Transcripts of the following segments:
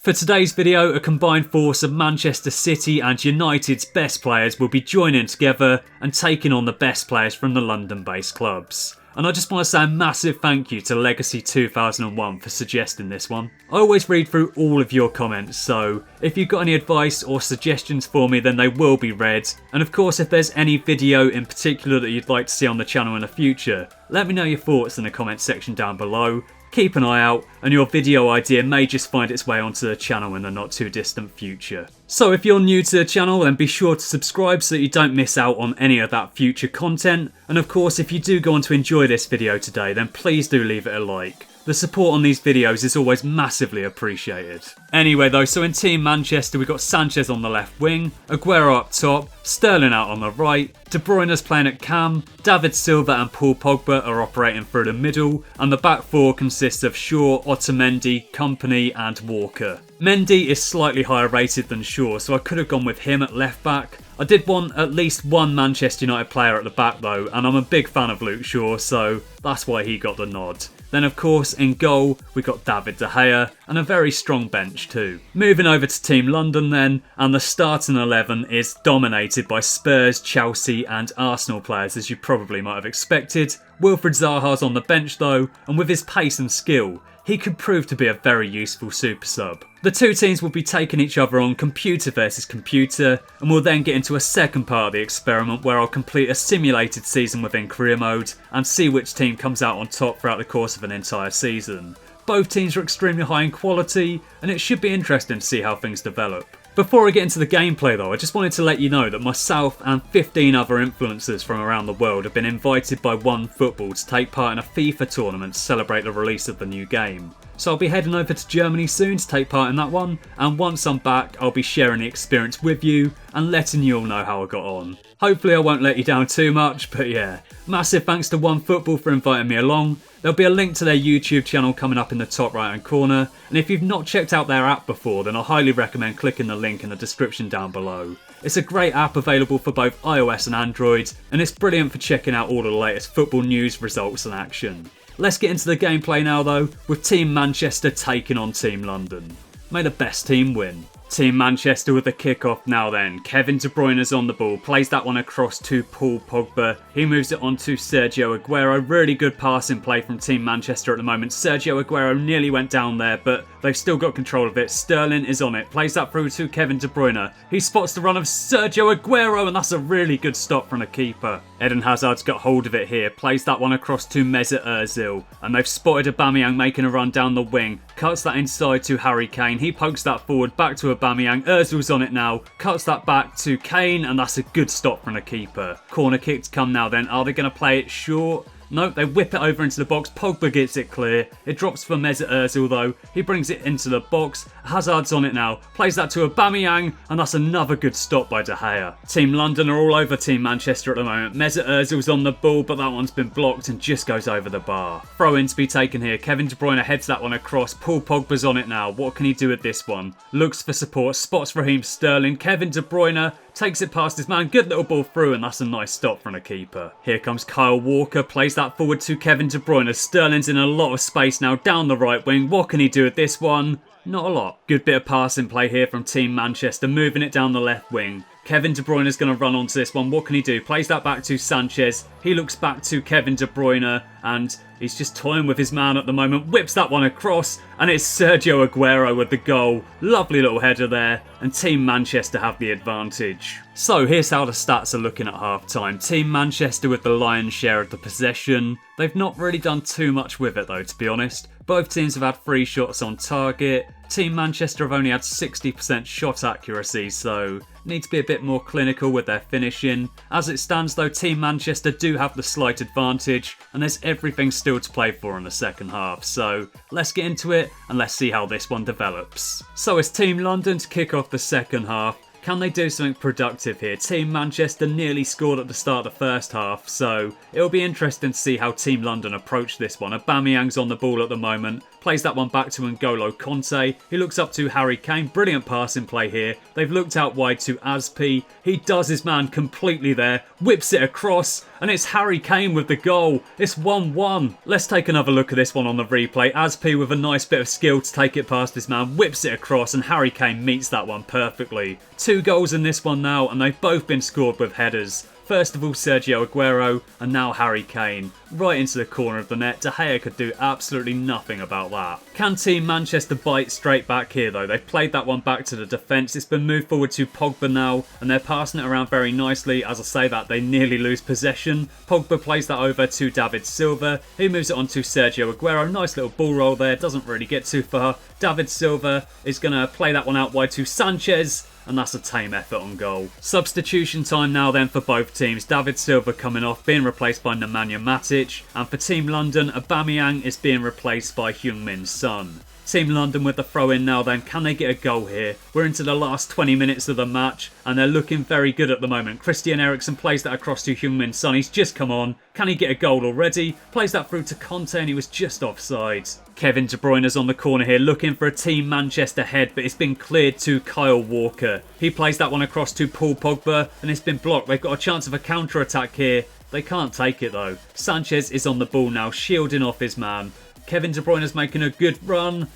For today's video, a combined force of Manchester City and United's best players will be joining together and taking on the best players from the London-based clubs. And I just want to say a massive thank you to Legacy 2001 for suggesting this one. I always read through all of your comments, so if you've got any advice or suggestions for me, then they will be read. And of course, if there's any video in particular that you'd like to see on the channel in the future, let me know your thoughts in the comments section down below. Keep an eye out, and your video idea may just find its way onto the channel in the not too distant future. So if you're new to the channel, then be sure to subscribe so that you don't miss out on any of that future content. And of course, if you do go on to enjoy this video today, then please do leave it a like. The support on these videos is always massively appreciated. Anyway though, so in Team Manchester we've got Sanchez on the left wing, Aguero up top, Sterling out on the right, De Bruyne's playing at cam, David Silva and Paul Pogba are operating through the middle, and the back four consists of Shaw, Otamendi, Kompany and Walker. Mendy is slightly higher rated than Shaw, so I could have gone with him at left back. I did want at least one Manchester United player at the back though, and I'm a big fan of Luke Shaw, so that's why he got the nod. Then of course in goal we got David De Gea and a very strong bench too. Moving over to Team London then, and the starting 11 is dominated by Spurs, Chelsea and Arsenal players, as you probably might have expected. Wilfried Zaha's on the bench though, and with his pace and skill, he could prove to be a very useful super sub. The two teams will be taking each other on computer versus computer, and we'll then get into a second part of the experiment where I'll complete a simulated season within career mode and see which team comes out on top throughout the course of an entire season. Both teams are extremely high in quality, and it should be interesting to see how things develop. Before I get into the gameplay though, I just wanted to let you know that myself and 15 other influencers from around the world have been invited by OneFootball to take part in a FIFA tournament to celebrate the release of the new game. So I'll be heading over to Germany soon to take part in that one, and once I'm back I'll be sharing the experience with you and letting you all know how I got on. Hopefully I won't let you down too much, but yeah. Massive thanks to OneFootball for inviting me along. There'll be a link to their YouTube channel coming up in the top right hand corner, and if you've not checked out their app before, then I highly recommend clicking the link in the description down below. It's a great app available for both iOS and Android, and it's brilliant for checking out all of the latest football news, results and action. Let's get into the gameplay now though, with Team Manchester taking on Team London. May the best team win. Team Manchester with the kickoff now then. Kevin De Bruyne's on the ball, plays that one across to Paul Pogba. He moves it on to Sergio Aguero. Really good passing play from Team Manchester at the moment. Sergio Aguero nearly went down there, but they've still got control of it. Sterling is on it, plays that through to Kevin De Bruyne. He spots the run of Sergio Aguero, and that's a really good stop from the keeper. Eden Hazard's got hold of it here, plays that one across to Mesut Ozil, and they've spotted Aubameyang making a run down the wing. Cuts that inside to Harry Kane. He pokes that forward back to Aubameyang. Ozil's on it now. Cuts that back to Kane, and that's a good stop from the keeper. Corner kick to come now then. Are they going to play it short? No, they whip it over into the box. Pogba gets it clear. It drops for Mesut Ozil though. He brings it into the box. Hazard's on it now. Plays that to Aubameyang, and that's another good stop by De Gea. Team London are all over Team Manchester at the moment. Mesut Ozil's on the ball, but that one's been blocked and just goes over the bar. Throw in to be taken here. Kevin De Bruyne heads that one across. Paul Pogba's on it now. What can he do with this one? Looks for support. Spots Raheem Sterling. Kevin De Bruyne takes it past his man. Good little ball through, and that's a nice stop from the keeper. Here comes Kyle Walker. Plays that forward to Kevin De Bruyne. Sterling's in a lot of space now down the right wing. What can he do with this one? Not a lot. Good bit of passing play here from Team Manchester, moving it down the left wing. Kevin De Bruyne is going to run onto this one. What can he do? Plays that back to Sanchez. He looks back to Kevin De Bruyne, and he's just toying with his man at the moment. Whips that one across, and it's Sergio Aguero with the goal. Lovely little header there, and Team Manchester have the advantage. So here's how the stats are looking at half time. Team Manchester with the lion's share of the possession. They've not really done too much with it though, to be honest. Both teams have had 3 shots on target. Team Manchester have only had 60% shot accuracy, so need to be a bit more clinical with their finishing. As it stands though, Team Manchester do have the slight advantage, and there's everything still to play for in the second half. So let's get into it and let's see how this one develops. So it's Team London to kick off the second half. Can they do something productive here? Team Manchester nearly scored at the start of the first half, so it'll be interesting to see how Team London approach this one. Aubameyang's on the ball at the moment, plays that one back to N'Golo Conte. He looks up to Harry Kane. Brilliant passing play here. They've looked out wide to Aspi. He does his man completely there, whips it across, and it's Harry Kane with the goal. It's 1-1. Let's take another look at this one on the replay. Aspi with a nice bit of skill to take it past his man, whips it across, and Harry Kane meets that one perfectly. 2 goals in this one now, and they've both been scored with headers. First of all Sergio Aguero, and now Harry Kane. Right into the corner of the net. De Gea could do absolutely nothing about that. Can Team Manchester bite straight back here though? They've played that one back to the defence. It's been moved forward to Pogba now, and they're passing it around very nicely. As I say that, they nearly lose possession. Pogba plays that over to David Silva. He moves it on to Sergio Aguero. Nice little ball roll there. Doesn't really get too far. David Silva is going to play that one out wide to Sanchez. And that's a tame effort on goal. Substitution time now then for both teams. David Silva coming off, being replaced by Nemanja Matic. And for Team London, Aubameyang is being replaced by Heung-min Son. Team London with the throw in now then. Can they get a goal here? We're into the last 20 minutes of the match and they're looking very good at the moment. Christian Eriksen plays that across to Heung-min Son. He's just come on. Can he get a goal already? Plays that through to Conte and he was just offside. Kevin De Bruyne's on the corner here looking for a Team Manchester head, but it's been cleared to Kyle Walker. He plays that one across to Paul Pogba and it's been blocked. They've got a chance of a counter-attack here. They can't take it though. Sanchez is on the ball now, shielding off his man. Kevin De Bruyne's making a good run.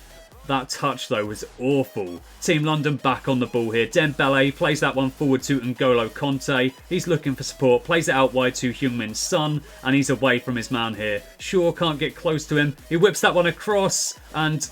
That touch though was awful. Team London back on the ball here. Dembele plays that one forward to N'Golo Conte. He's looking for support. Plays it out wide to Heung-min Son. And he's away from his man here. Shaw can't get close to him. He whips that one across. And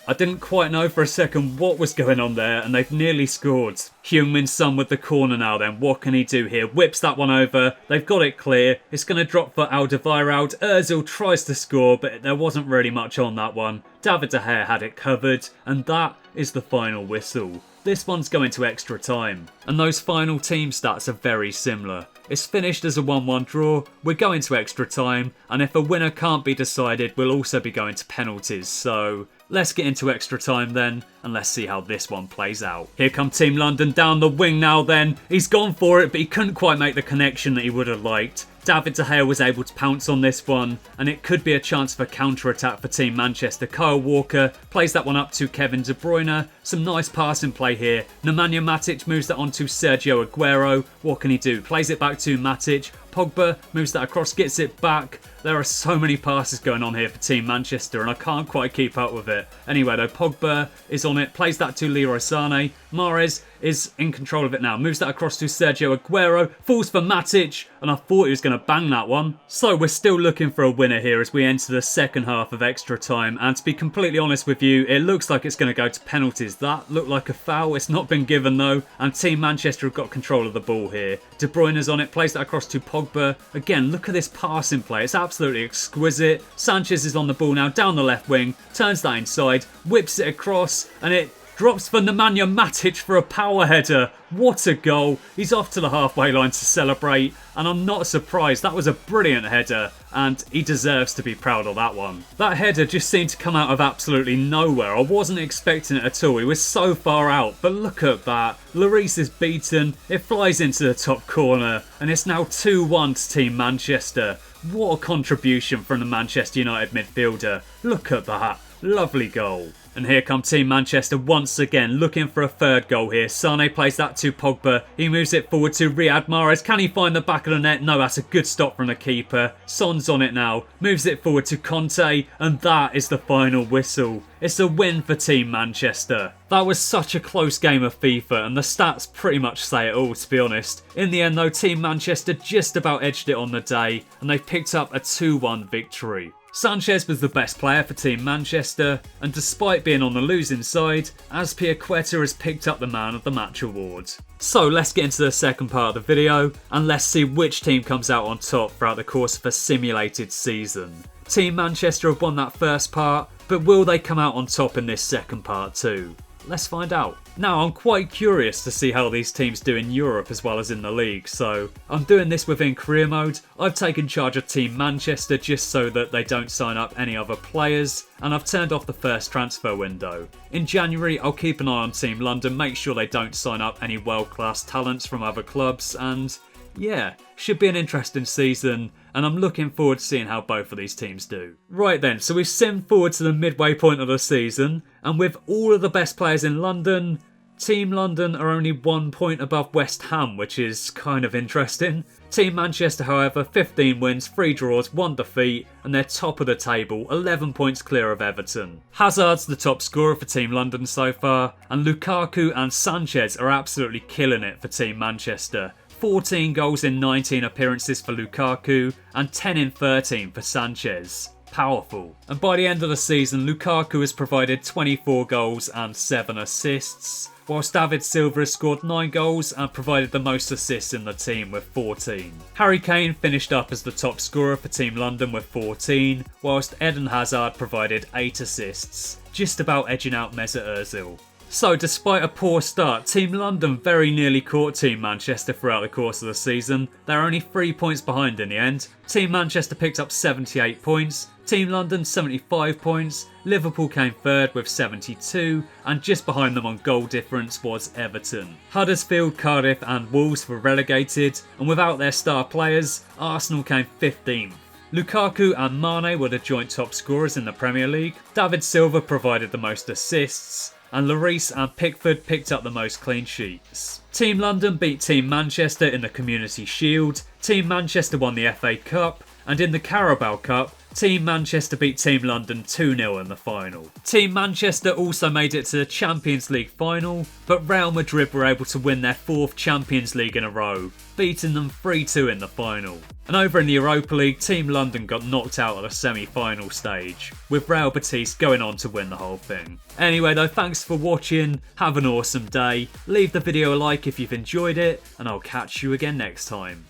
I didn't quite know for a second what was going on there. And they've nearly scored. Heung-min Son with the corner now then. What can he do here? Whips that one over. They've got it clear. It's going to drop for Alderweireld. Ozil tries to score, but there wasn't really much on that one. David De Gea had it covered. And that is the final whistle. This one's going to extra time. And those final team stats are very similar. It's finished as a 1-1 draw. We're going to extra time. And if a winner can't be decided, we'll also be going to penalties. So let's get into extra time then, and let's see how this one plays out. Here come Team London down the wing now then. He's gone for it, but he couldn't quite make the connection that he would have liked. David De Gea was able to pounce on this one, and it could be a chance for counter-attack for Team Manchester. Kyle Walker plays that one up to Kevin De Bruyne. Some nice passing play here. Nemanja Matic moves that on to Sergio Aguero. What can he do? Plays it back to Matic. Pogba moves that across, gets it back. There are so many passes going on here for Team Manchester and I can't quite keep up with it. Anyway though, Pogba is on it, plays that to Leroy Sané. Mahrez is in control of it now, moves that across to Sergio Aguero, falls for Matic, and I thought he was going to bang that one. So we're still looking for a winner here as we enter the second half of extra time, and to be completely honest with you, it looks like it's going to go to penalties. That looked like a foul, it's not been given though, and Team Manchester have got control of the ball here. De Bruyne's on it, plays that across to Pogba. Again, look at this passing play, it's absolutely exquisite. Sanchez is on the ball now, down the left wing, turns that inside, whips it across, and it drops for Nemanja Matic for a power header. What a goal. He's off to the halfway line to celebrate, and I'm not surprised. That was a brilliant header, and he deserves to be proud of that one. That header just seemed to come out of absolutely nowhere. I wasn't expecting it at all. He was so far out, but look at that. Lloris is beaten. It flies into the top corner, and it's now 2-1 to Team Manchester. What a contribution from the Manchester United midfielder. Look at that. Lovely goal. And here come Team Manchester once again, looking for a third goal here. Sané plays that to Pogba. He moves it forward to Riyad Mahrez. Can he find the back of the net? No, that's a good stop from the keeper. Son's on it now. Moves it forward to Conte. And that is the final whistle. It's a win for Team Manchester. That was such a close game of FIFA, and the stats pretty much say it all, to be honest. In the end though, Team Manchester just about edged it on the day, and they picked up a 2-1 victory. Sanchez was the best player for Team Manchester, and despite being on the losing side, Azpilicueta has picked up the Man of the Match award. So let's get into the second part of the video, and let's see which team comes out on top throughout the course of a simulated season. Team Manchester have won that first part, but will they come out on top in this second part too? Let's find out. Now, I'm quite curious to see how these teams do in Europe as well as in the league, so I'm doing this within career mode. I've taken charge of Team Manchester just so that they don't sign up any other players, and I've turned off the first transfer window. In January, I'll keep an eye on Team London, make sure they don't sign up any world-class talents from other clubs, and yeah, should be an interesting season, and I'm looking forward to seeing how both of these teams do. Right then, so we've simmed forward to the midway point of the season, and with all of the best players in London, Team London are only 1 point above West Ham, which is kind of interesting. Team Manchester, however, 15 wins, 3 draws, 1 defeat, and they're top of the table, 11 points clear of Everton. Hazard's the top scorer for Team London so far, and Lukaku and Sanchez are absolutely killing it for Team Manchester. 14 goals in 19 appearances for Lukaku, and 10 in 13 for Sanchez. Powerful. And by the end of the season, Lukaku has provided 24 goals and 7 assists, whilst David Silva has scored 9 goals and provided the most assists in the team with 14. Harry Kane finished up as the top scorer for Team London with 14, whilst Eden Hazard provided 8 assists, just about edging out Mesut Ozil. So despite a poor start, Team London very nearly caught Team Manchester throughout the course of the season. They're only 3 points behind in the end. Team Manchester picked up 78 points, Team London 75 points, Liverpool came third with 72, and just behind them on goal difference was Everton. Huddersfield, Cardiff and Wolves were relegated, and without their star players, Arsenal came 15th. Lukaku and Mane were the joint top scorers in the Premier League. David Silva provided the most assists, and Lloris and Pickford picked up the most clean sheets. Team London beat Team Manchester in the Community Shield, Team Manchester won the FA Cup, and in the Carabao Cup, Team Manchester beat Team London 2-0 in the final. Team Manchester also made it to the Champions League final, but Real Madrid were able to win their 4th Champions League in a row, beating them 3-2 in the final. And over in the Europa League, Team London got knocked out at the semi-final stage, with Real Betis going on to win the whole thing. Anyway though, thanks for watching, have an awesome day, leave the video a like if you've enjoyed it, and I'll catch you again next time.